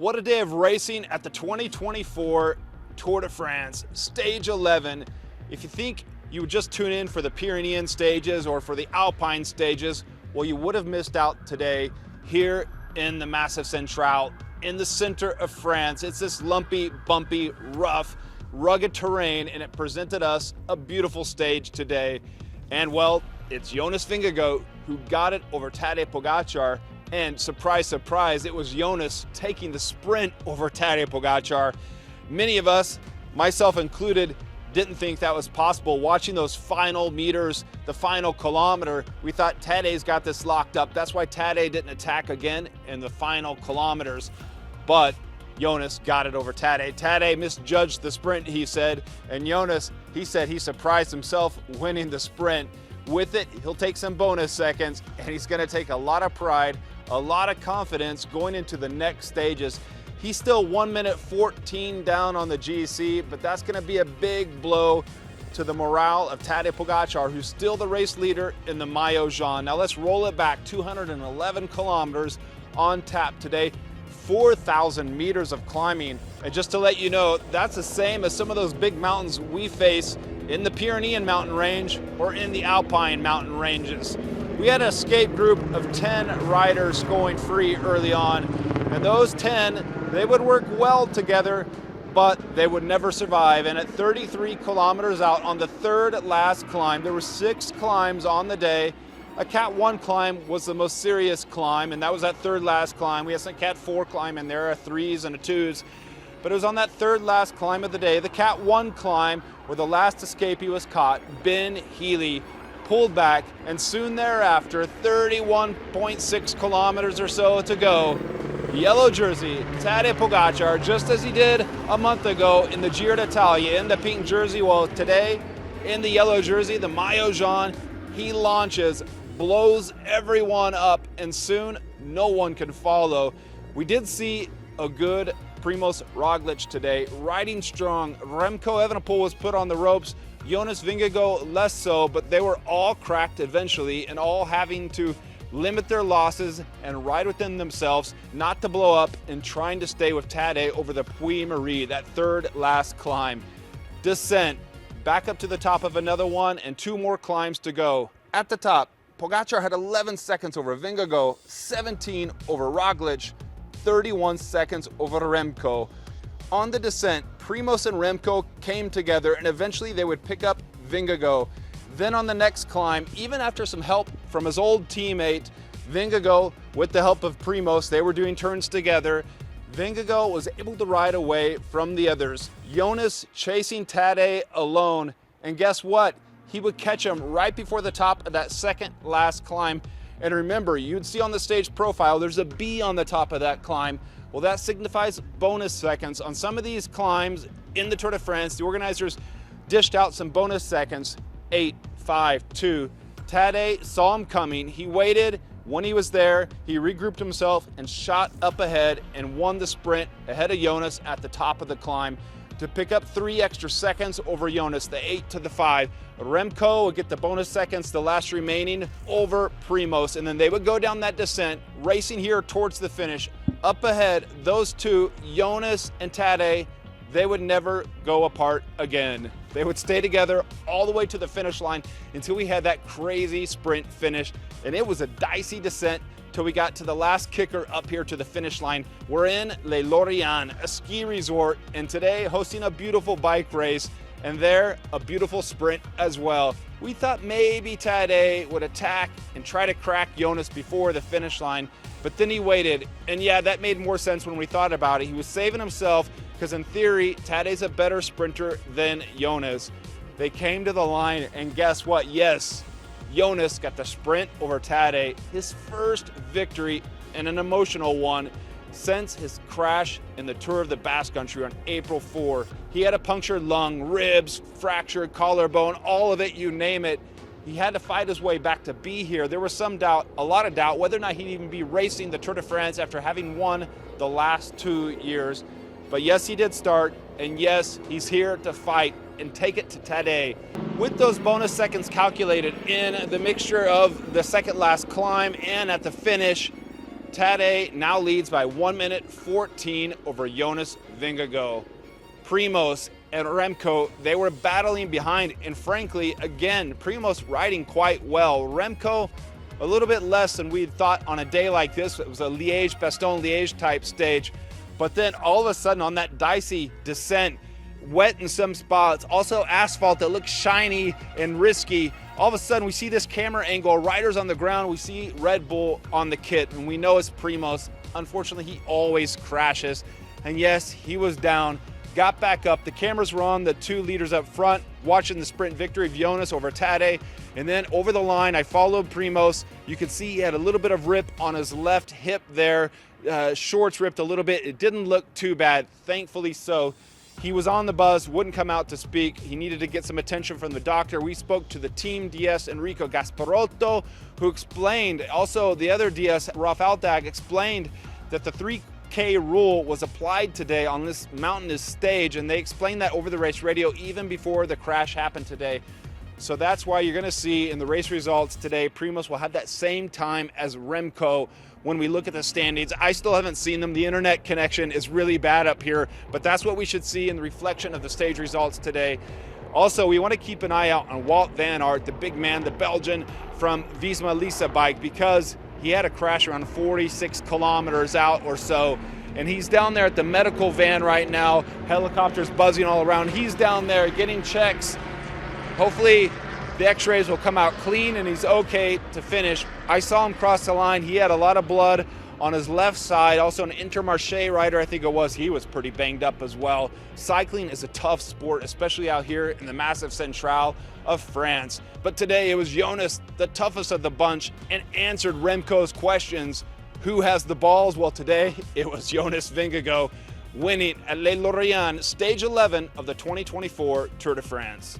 What a day of racing at the 2024 Tour de France, Stage 11. If you think you would just tune in for the Pyrenean stages or for the Alpine stages, well, you would have missed out today here in the Massif Central, in the center of France. It's this lumpy, bumpy, rough, rugged terrain, and it presented us a beautiful stage today. And well, it's Jonas Vingegaard who got it over Tadej Pogacar. And surprise, surprise, it was Jonas taking the sprint over Tadej Pogacar. Many of us, myself included, didn't think that was possible. Watching those final meters, the final kilometer, we thought Tadej's got this locked up. That's why Tadej didn't attack again in the final kilometers. But Jonas got it over Tadej. Tadej misjudged the sprint, he said. And Jonas, he said he surprised himself winning the sprint. With it, he'll take some bonus seconds, and he's gonna take a lot of pride, a lot of confidence going into the next stages. He's still 1 minute 14 down on the GC, but that's gonna be a big blow to the morale of Tadej Pogacar, who's still the race leader in the Maillot Jaune. Now let's roll it back, 211 kilometers on tap today, 4,000 meters of climbing. And just to let you know, that's the same as some of those big mountains we face in the Pyrenean mountain range or in the Alpine mountain ranges. We had an escape group of 10 riders going free early on, and those 10, they would work well together, but they would never survive. And at 33 kilometers out on the third last climb, there were 6 climbs on the day. A Cat 1 climb was the most serious climb, and that was that third last climb. We had some Cat 4 climb in there, a 3s and a 2s. But it was on that third last climb of the day, the Cat 1 climb, where the last escapee was caught. Ben Healy pulled back, and soon thereafter, 31.6 kilometers or so to go, yellow jersey, Tadej Pogacar, just as he did a month ago in the Giro d'Italia, in the pink jersey, well, today, in the yellow jersey, the Maillot Jaune, he launches, blows everyone up, and soon no one can follow. We did see a good Primoz Roglic today, riding strong. Remco Evenepoel was put on the ropes, Jonas Vingegaard less so, but they were all cracked eventually and all having to limit their losses and ride within themselves not to blow up and trying to stay with Tadej over the Puy-Marie, that third last climb. Descent, back up to the top of another one and 2 more climbs to go. At the top, Pogacar had 11 seconds over Vingegaard, 17 over Roglic, 31 seconds over Remco. On the descent, Primoz and Remco came together and eventually they would pick up Vingegaard. Then on the next climb, even after some help from his old teammate, Vingegaard, with the help of Primoz, they were doing turns together. Vingegaard was able to ride away from the others. Jonas chasing Tadej alone, and guess what? He would catch him right before the top of that second last climb. And remember, you'd see on the stage profile, there's a B on the top of that climb. Well, that signifies bonus seconds. On some of these climbs in the Tour de France, the organizers dished out some bonus seconds. 8, 5, 2. Tadej saw him coming. He waited. When he was there, he regrouped himself and shot up ahead and won the sprint ahead of Jonas at the top of the climb to pick up 3 extra seconds over Jonas, the 8 to the 5. Remco would get the bonus seconds, the last remaining, over Primoz, and then they would go down that descent, racing here towards the finish. Up ahead, those two, Jonas and Tadej, they would never go apart again. They would stay together all the way to the finish line until we had that crazy sprint finish, and it was a dicey descent till we got to the last kicker up here to the finish line. We're in Les Lorient, a ski resort, and today hosting a beautiful bike race, and there, a beautiful sprint as well. We thought maybe Tadej would attack and try to crack Jonas before the finish line, but then he waited, and yeah, that made more sense when we thought about it. He was saving himself, because in theory, Tadej's a better sprinter than Jonas. They came to the line, and guess what? Yes, Jonas got the sprint over Tadej, his first victory and an emotional one since his crash in the Tour of the Basque Country on April 4. He had a punctured lung, ribs, fractured collarbone, all of it, you name it. He had to fight his way back to be here. There was some doubt, a lot of doubt, whether or not he'd even be racing the Tour de France after having won the last 2 years. But yes, he did start, and yes, he's here to fight and take it to Tadej. With those bonus seconds calculated in the mixture of the second last climb and at the finish, Tadej now leads by 1 minute 14 over Jonas Vingegaard. Primoz and Remco, they were battling behind, and frankly, again, Primoz riding quite well. Remco, a little bit less than we'd thought on a day like this. It was a Bastogne-Liège type stage. But then all of a sudden on that dicey descent, wet in some spots, also asphalt that looks shiny and risky, all of a sudden we see this camera angle, riders on the ground, we see Red Bull on the kit, and we know it's Primoz. Unfortunately, he always crashes. And yes, he was down, got back up. The cameras were on the 2 leaders up front, watching the sprint victory of Jonas over Tadej. And then over the line, I followed Primoz. You could see he had a little bit of rip on his left hip there. Shorts ripped a little bit. It didn't look too bad, thankfully so. He was on the bus, wouldn't come out to speak. He needed to get some attention from the doctor. We spoke to the Team DS Enrico Gasparotto, who explained, also the other DS, Ralf Altag, explained that the 3K rule was applied today on this mountainous stage, and they explained that over the race radio even before the crash happened today. So that's why you're going to see in the race results today, Primoz will have that same time as Remco. When we look at the standings, I still haven't seen them. The internet connection is really bad up here, but that's what we should see in the reflection of the stage results today. Also, we want to keep an eye out on Wout van Aert, the big man, the Belgian from Visma Lease Bike, because he had a crash around 46 kilometers out or so, and he's down there at the medical van right now. Helicopters buzzing all around. He's down there getting checks. Hopefully the x-rays will come out clean and he's okay to finish. I saw him cross the line. He had a lot of blood on his left side. Also an Intermarché rider, I think it was, he was pretty banged up as well. Cycling is a tough sport, especially out here in the massive Centrale of France. But today it was Jonas, the toughest of the bunch, and answered Remco's questions. Who has the balls? Well, today it was Jonas Vingegaard winning at Les Lorient, stage 11 of the 2024 Tour de France.